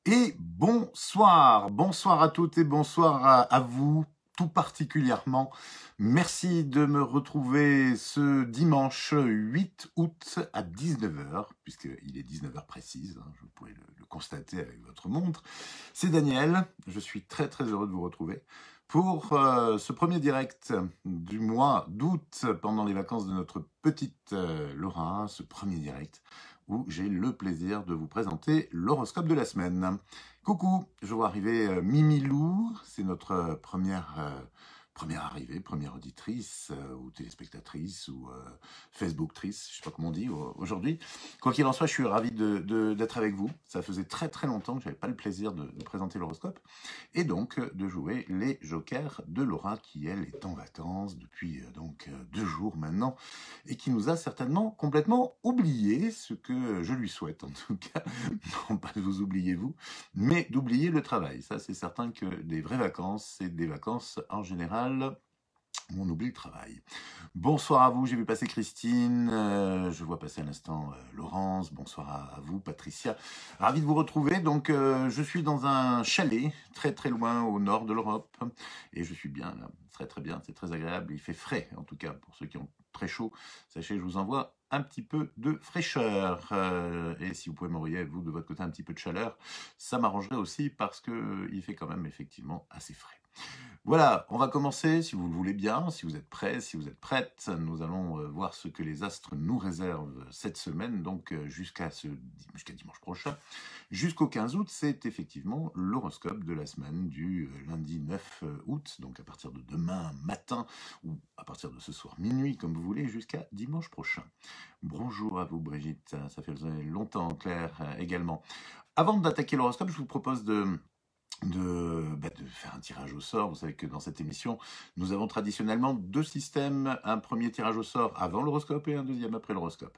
Et bonsoir à toutes et bonsoir à vous, tout particulièrement. Merci de me retrouver ce dimanche 8 août à 19h, puisqu'il est 19h précise, hein, vous pouvez le constater avec votre montre. C'est Daniel, je suis très heureux de vous retrouver pour ce premier direct du mois d'août pendant les vacances de notre petite Laura, ce premier direct où j'ai le plaisir de vous présenter l'horoscope de la semaine. Coucou, je vois arriver Mimilou, c'est notre première arrivée, première auditrice ou téléspectatrice ou Facebooktrice, je sais pas comment on dit aujourd'hui. Quoi qu'il en soit, je suis ravi d'être avec vous. Ça faisait très longtemps que j'avais pas le plaisir de présenter l'horoscope et donc de jouer les jokers de Laura qui elle est en vacances depuis 2 jours maintenant et qui nous a certainement complètement oublié, ce que je lui souhaite en tout cas, non pas de vous oublier vous, mais d'oublier le travail. Ça c'est certain que des vraies vacances, c'est des vacances en général où on oublie le travail. Bonsoir à vous, j'ai vu passer Christine, je vois passer à l'instant Laurence, bonsoir à vous Patricia, ravi de vous retrouver. Donc je suis dans un chalet très loin au nord de l'Europe et je suis bien là, très bien, c'est très agréable, il fait frais en tout cas pour ceux qui ont très chaud, sachez je vous envoie un petit peu de fraîcheur et si vous pouvez m'envoyer vous de votre côté un petit peu de chaleur, ça m'arrangerait aussi parce que il fait quand même effectivement assez frais. Voilà, on va commencer, si vous le voulez bien, si vous êtes prêts, si vous êtes prêtes. Nous allons voir ce que les astres nous réservent cette semaine, donc jusqu'à dimanche prochain. Jusqu'au 15 août, c'est effectivement l'horoscope de la semaine du lundi 9 août, donc à partir de demain matin, ou à partir de ce soir minuit, comme vous voulez, jusqu'à dimanche prochain. Bonjour à vous Brigitte, ça fait longtemps, Claire également. Avant d'attaquer l'horoscope, je vous propose de faire un tirage au sort. Vous savez que dans cette émission, nous avons traditionnellement 2 systèmes, un premier tirage au sort avant l'horoscope et un deuxième après l'horoscope.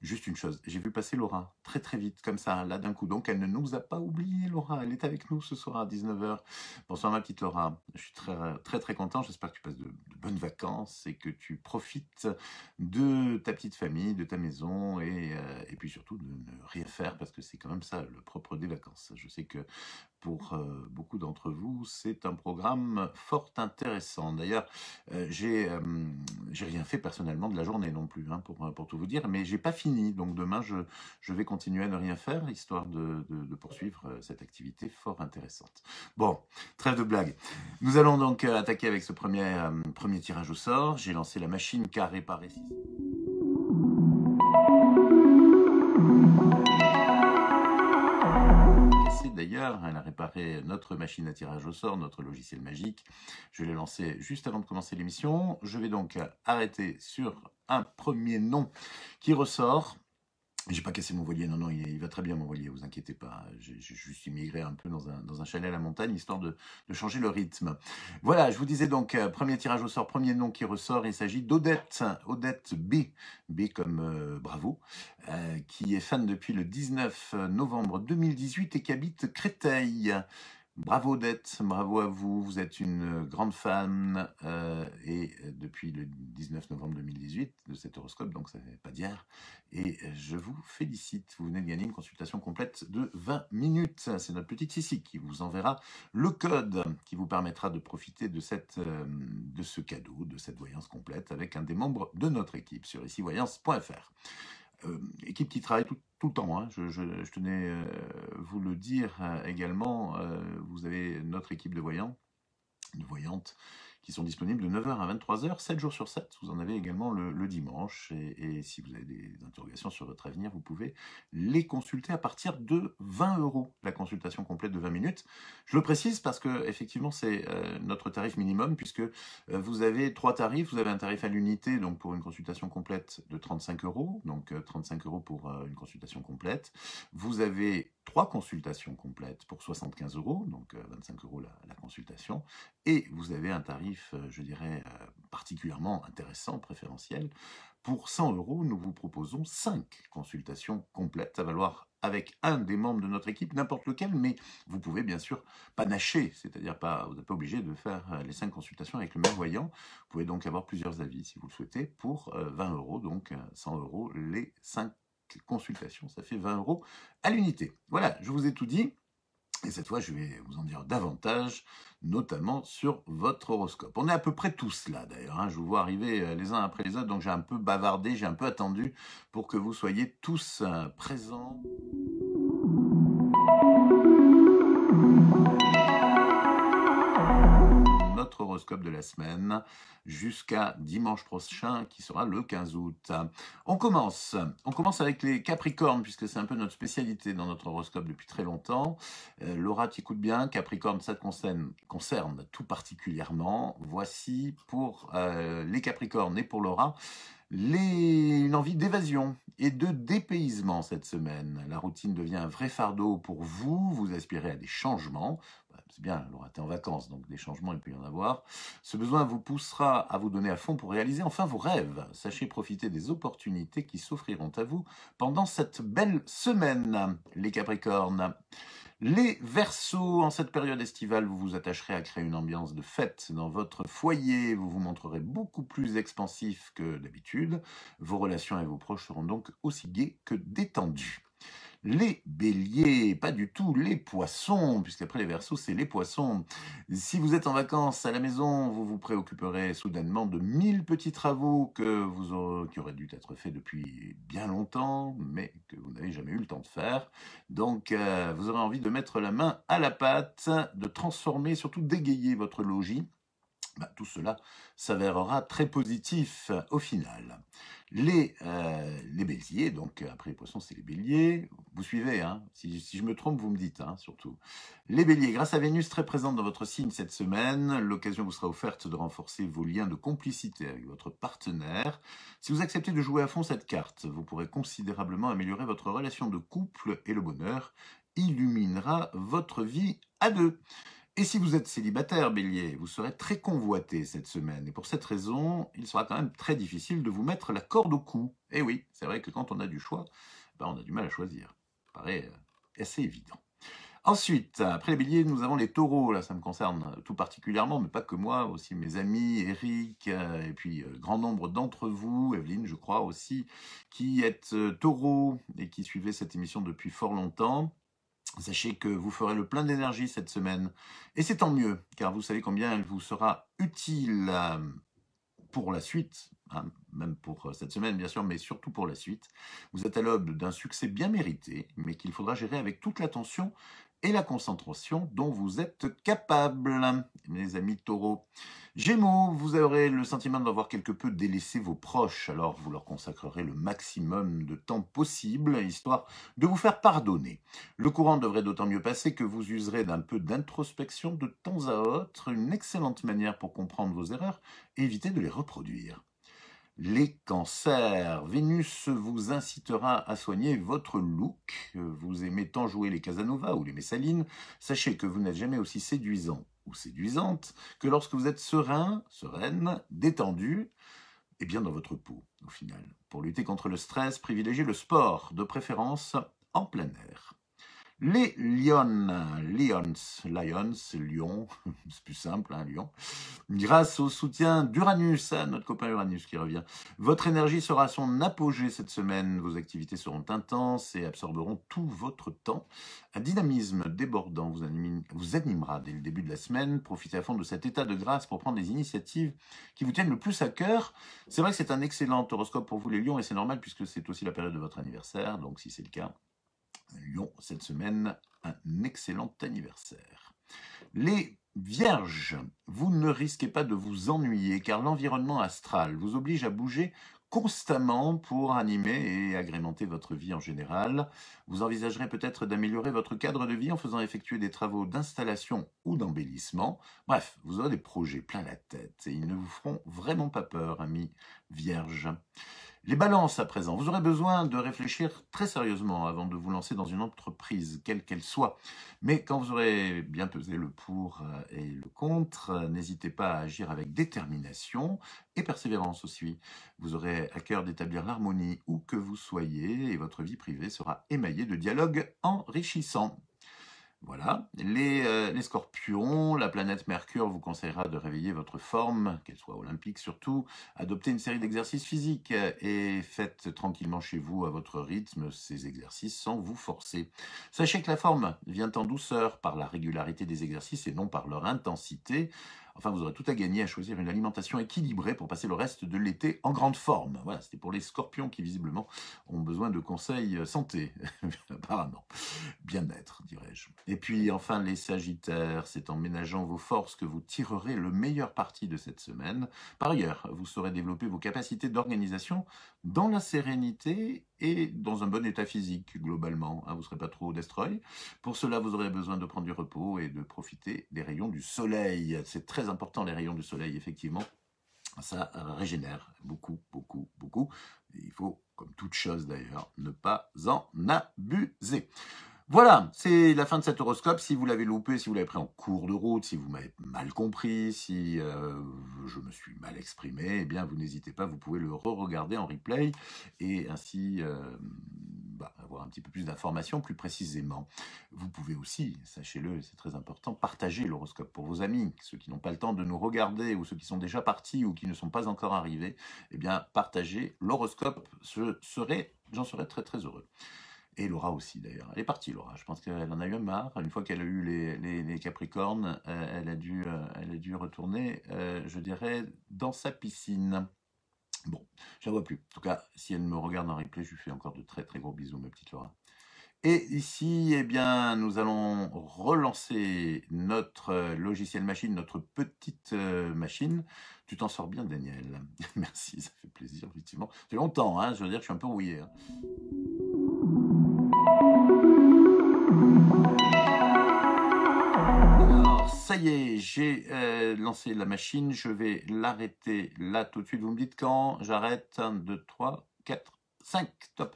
Juste une chose, j'ai vu passer Laura très vite, comme ça, là d'un coup. Donc elle ne nous a pas oublié, Laura. Elle est avec nous ce soir à 19h. Bonsoir ma petite Laura. Je suis très content. J'espère que tu passes de bonnes vacances et que tu profites de ta petite famille, de ta maison et puis surtout de ne rien faire parce que c'est quand même ça le propre des vacances. Je sais que pour beaucoup d'entre vous, c'est un programme fort intéressant. D'ailleurs, j'ai rien fait personnellement de la journée non plus, hein, pour tout vous dire, mais j'ai pas fini. Donc demain, je vais continuer à ne rien faire, histoire de poursuivre cette activité fort intéressante. Bon, trêve de blague. Nous allons donc attaquer avec ce premier tirage au sort. J'ai lancé la machine car réparer. D'ailleurs, elle a réparé notre machine à tirage au sort, notre logiciel magique. Je l'ai lancé juste avant de commencer l'émission. Je vais donc arrêter sur un premier nom qui ressort. J'ai pas cassé mon voilier, non, il va très bien mon voilier, vous inquiétez pas. J'ai juste immigré un peu dans un chalet à la montagne, histoire de changer le rythme. Voilà, je vous disais donc, premier tirage au sort, premier nom qui ressort, il s'agit d'Odette, Odette B comme bravo, qui est fan depuis le 19 novembre 2018 et qui habite Créteil. Bravo Odette, bravo à vous, vous êtes une grande fan et depuis le 19 novembre 2018 de cet horoscope, donc ça fait pas d'hier, et je vous félicite, vous venez de gagner une consultation complète de 20 minutes, c'est notre petite Sissi qui vous enverra le code qui vous permettra de profiter de ce cadeau, de cette voyance complète avec un des membres de notre équipe sur icivoyance.fr. Équipe qui travaille tout le temps, hein. Je tenais vous le dire également, vous avez notre équipe de voyantes qui sont disponibles de 9h à 23h, 7 jours sur 7. Vous en avez également le dimanche. Et si vous avez des interrogations sur votre avenir, vous pouvez les consulter à partir de 20 €, la consultation complète de 20 minutes. Je le précise parce que effectivement c'est notre tarif minimum, puisque vous avez 3 tarifs. Vous avez un tarif à l'unité, donc pour une consultation complète de 35 €, donc 35 € pour une consultation complète. Vous avez 3 consultations complètes pour 75 €, donc 25 € la consultation. Et vous avez un tarif, je dirais, particulièrement intéressant, préférentiel. Pour 100 €, nous vous proposons 5 consultations complètes à valoir avec un des membres de notre équipe, n'importe lequel, mais vous pouvez bien sûr panacher, c'est-à-dire vous n'êtes pas obligé de faire les 5 consultations avec le même voyant. Vous pouvez donc avoir plusieurs avis si vous le souhaitez pour 20 €, donc 100 € les 5 chaque consultation, ça fait 20 € à l'unité. Voilà, je vous ai tout dit. Et cette fois, je vais vous en dire davantage, notamment sur votre horoscope. On est à peu près tous là, d'ailleurs. Hein. Je vous vois arriver les uns après les autres, donc j'ai un peu bavardé, j'ai un peu attendu pour que vous soyez tous présents. Notre horoscope de la semaine jusqu'à dimanche prochain qui sera le 15 août. On commence avec les Capricornes puisque c'est un peu notre spécialité dans notre horoscope depuis très longtemps. Laura, tu écoutes bien, Capricorne, ça te concerne tout particulièrement. Voici pour les Capricornes et pour Laura une envie d'évasion et de dépaysement cette semaine. La routine devient un vrai fardeau pour vous, vous aspirez à des changements. C'est bien, Laura, t'es en vacances, donc des changements, il peut y en avoir. Ce besoin vous poussera à vous donner à fond pour réaliser enfin vos rêves. Sachez profiter des opportunités qui s'offriront à vous pendant cette belle semaine, les Capricornes. Les Verseaux, en cette période estivale, vous vous attacherez à créer une ambiance de fête dans votre foyer. Vous vous montrerez beaucoup plus expansif que d'habitude. Vos relations avec vos proches seront donc aussi gaies que détendues. Les Béliers, pas du tout, les Poissons, puisqu'après les Verseaux, c'est les Poissons. Si vous êtes en vacances à la maison, vous vous préoccuperez soudainement de 1000 petits travaux qui auraient dû être faits depuis bien longtemps, mais que vous n'avez jamais eu le temps de faire. Donc, vous aurez envie de mettre la main à la pâte, de transformer, surtout d'égayer votre logis. Tout cela s'avérera très positif au final. Les Béliers, donc après les Poissons, c'est les Béliers. Vous suivez, hein, si je me trompe, vous me dites, hein, surtout. Les Béliers, grâce à Vénus très présente dans votre signe cette semaine, l'occasion vous sera offerte de renforcer vos liens de complicité avec votre partenaire. Si vous acceptez de jouer à fond cette carte, vous pourrez considérablement améliorer votre relation de couple et le bonheur illuminera votre vie à deux. Et si vous êtes célibataire, Bélier, vous serez très convoité cette semaine. Et pour cette raison, il sera quand même très difficile de vous mettre la corde au cou. Et oui, c'est vrai que quand on a du choix, on a du mal à choisir. Ça paraît assez évident. Ensuite, après les Béliers, nous avons les Taureaux. Là, ça me concerne tout particulièrement, mais pas que moi, aussi mes amis, Eric, et puis grand nombre d'entre vous, Evelyne, je crois aussi, qui êtes Taureaux et qui suivez cette émission depuis fort longtemps. Sachez que vous ferez le plein d'énergie cette semaine. Et c'est tant mieux, car vous savez combien elle vous sera utile pour la suite, hein, même pour cette semaine bien sûr, mais surtout pour la suite. Vous êtes à l'aube d'un succès bien mérité, mais qu'il faudra gérer avec toute l'attention et la concentration dont vous êtes capable, mes amis taureaux. Gémeaux, vous aurez le sentiment d'avoir quelque peu délaissé vos proches, alors vous leur consacrerez le maximum de temps possible, histoire de vous faire pardonner. Le courant devrait d'autant mieux passer que vous userez d'un peu d'introspection de temps à autre, une excellente manière pour comprendre vos erreurs et éviter de les reproduire. Les cancers, Vénus vous incitera à soigner votre look. Vous aimez tant jouer les Casanova ou les Messalines. Sachez que vous n'êtes jamais aussi séduisant ou séduisante que lorsque vous êtes serein, sereine, détendu, et bien dans votre peau au final. Pour lutter contre le stress, privilégiez le sport, de préférence en plein air. Les Lions, Lion, c'est plus simple, hein, Lion. Grâce au soutien d'Uranus, notre copain Uranus qui revient, votre énergie sera à son apogée cette semaine. Vos activités seront intenses et absorberont tout votre temps. Un dynamisme débordant vous animera dès le début de la semaine. Profitez à fond de cet état de grâce pour prendre les initiatives qui vous tiennent le plus à cœur. C'est vrai que c'est un excellent horoscope pour vous les Lions et c'est normal puisque c'est aussi la période de votre anniversaire. Donc si c'est le cas, Lion, cette semaine, un excellent anniversaire. Les Vierges, vous ne risquez pas de vous ennuyer car l'environnement astral vous oblige à bouger constamment pour animer et agrémenter votre vie en général. Vous envisagerez peut-être d'améliorer votre cadre de vie en faisant effectuer des travaux d'installation ou d'embellissement. Bref, vous aurez des projets plein la tête et ils ne vous feront vraiment pas peur, amis Vierges. Les balances à présent, vous aurez besoin de réfléchir très sérieusement avant de vous lancer dans une entreprise, quelle qu'elle soit. Mais quand vous aurez bien pesé le pour et le contre, n'hésitez pas à agir avec détermination et persévérance aussi. Vous aurez à cœur d'établir l'harmonie où que vous soyez et votre vie privée sera émaillée de dialogues enrichissants. Voilà. Les scorpions, la planète Mercure vous conseillera de réveiller votre forme, qu'elle soit olympique surtout, adoptez une série d'exercices physiques et faites tranquillement chez vous à votre rythme ces exercices sans vous forcer. Sachez que la forme vient en douceur par la régularité des exercices et non par leur intensité. Enfin, vous aurez tout à gagner à choisir une alimentation équilibrée pour passer le reste de l'été en grande forme. Voilà, c'était pour les scorpions qui visiblement ont besoin de conseils santé, apparemment. Bien-être, dirais-je. Et puis enfin, les sagittaires, c'est en ménageant vos forces que vous tirerez le meilleur parti de cette semaine. Par ailleurs, vous saurez développer vos capacités d'organisation dans la sérénité et dans un bon état physique, globalement. Vous ne serez pas trop destroy. Pour cela, vous aurez besoin de prendre du repos et de profiter des rayons du soleil. C'est très important, les rayons du soleil, effectivement. Ça régénère beaucoup, beaucoup, beaucoup. Et il faut, comme toute chose d'ailleurs, ne pas en abuser. Voilà, c'est la fin de cet horoscope. Si vous l'avez loupé, si vous l'avez pris en cours de route, si vous m'avez mal compris, si je me suis mal exprimé, eh bien vous n'hésitez pas, vous pouvez le re-regarder en replay et ainsi avoir un petit peu plus d'informations plus précisément. Vous pouvez aussi, sachez-le, c'est très important, partager l'horoscope pour vos amis, ceux qui n'ont pas le temps de nous regarder ou ceux qui sont déjà partis ou qui ne sont pas encore arrivés. Eh bien, partagez l'horoscope, j'en serais très très heureux. Et Laura aussi, d'ailleurs. Elle est partie, Laura. Je pense qu'elle en a eu marre. Une fois qu'elle a eu les Capricornes, elle a dû retourner, je dirais, dans sa piscine. Bon, je la vois plus. En tout cas, si elle me regarde en replay, je lui fais encore de très très gros bisous, ma petite Laura. Et ici, eh bien, nous allons relancer notre logiciel machine, notre petite machine. Tu t'en sors bien, Daniel. Merci, ça fait plaisir, effectivement. Ça fait longtemps, hein, je veux dire, je suis un peu rouillé. Hein. Alors, ça y est, j'ai lancé la machine, je vais l'arrêter là tout de suite. Vous me dites quand j'arrête? 1, 2, 3, 4, 5, top.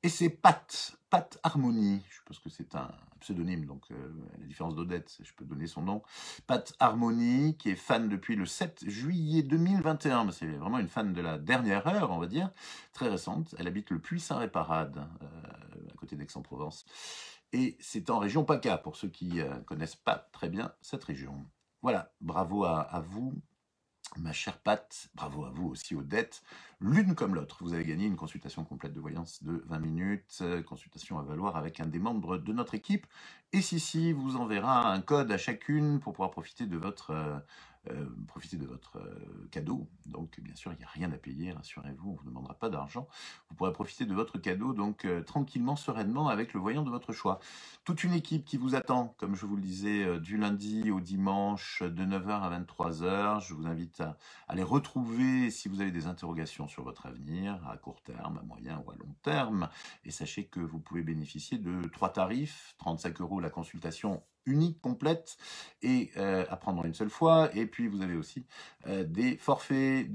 Et c'est Pat Harmony, je pense que c'est un pseudonyme, donc à la différence d'Odette, je peux donner son nom. Pat Harmony, qui est fan depuis le 7 juillet 2021, c'est vraiment une fan de la dernière heure, on va dire, très récente. Elle habite le Puy-Saint-Réparade, à côté d'Aix-en-Provence. Et c'est en région PACA, pour ceux qui ne connaissent pas très bien cette région. Voilà, bravo à vous, ma chère Pat, bravo à vous aussi, Odette. L'une comme l'autre, vous avez gagné une consultation complète de voyance de 20 minutes, consultation à valoir avec un des membres de notre équipe. Et Sissi vous enverra un code à chacune pour pouvoir profiter de votre cadeau. Donc, bien sûr, il n'y a rien à payer, rassurez-vous, on ne vous demandera pas d'argent. Vous pourrez profiter de votre cadeau, donc tranquillement, sereinement, avec le voyant de votre choix. Toute une équipe qui vous attend, comme je vous le disais, du lundi au dimanche, de 9h à 23h. Je vous invite à les retrouver si vous avez des interrogations sur votre avenir, à court terme, à moyen ou à long terme. Et sachez que vous pouvez bénéficier de 3 tarifs, 35 € la consultation unique, complète, et à prendre une seule fois. Et puis vous avez aussi des forfaits,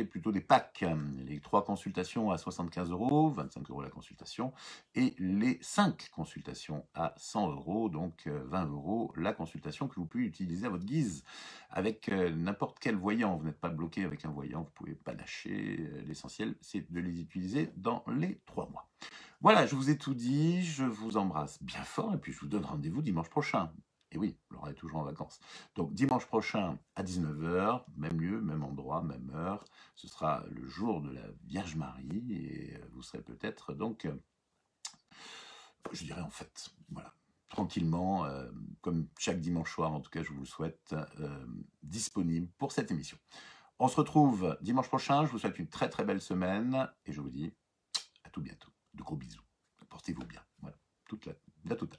plutôt des packs. Les 3 consultations à 75 €, 25 € la consultation, et les 5 consultations à 100 €, donc 20 € la consultation que vous pouvez utiliser à votre guise avec n'importe quel voyant. Vous n'êtes pas bloqué avec un voyant, vous pouvez pas lâcher. L'essentiel, c'est de les utiliser dans les 3 mois. Voilà, je vous ai tout dit, je vous embrasse bien fort et puis je vous donne rendez-vous dimanche prochain. Et oui, Laura est toujours en vacances. Donc dimanche prochain à 19h, même lieu, même endroit, même heure. Ce sera le jour de la Vierge Marie et vous serez peut-être donc, je dirais en fête. Voilà, tranquillement, comme chaque dimanche soir, en tout cas je vous le souhaite, disponible pour cette émission. On se retrouve dimanche prochain, je vous souhaite une très très belle semaine et je vous dis à tout bientôt. De gros bisous. Portez-vous bien. Voilà, la totale.